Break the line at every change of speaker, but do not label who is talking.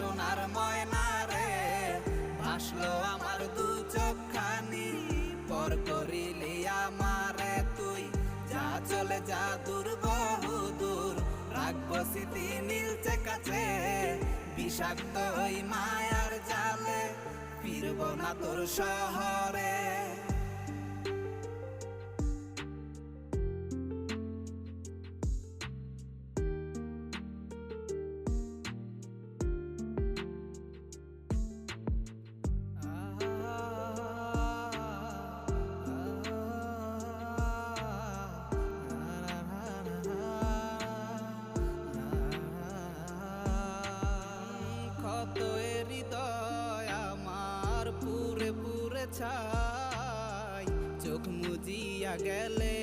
সোনার ময়না রে, ভাসলো আমার দু চোখখানি, পর করিলি আমারে তুই। যা চলে যা দূর বহু দূর, রাখবো স্মৃতি নীলচে কাছে, বিষাক্ত ওই মায়ার জালে ফিরবো না তোর শহরে। ক্ষত হৃদয় আমার পুরে পুরে ছাই, চোখ মুজিয়া গেলে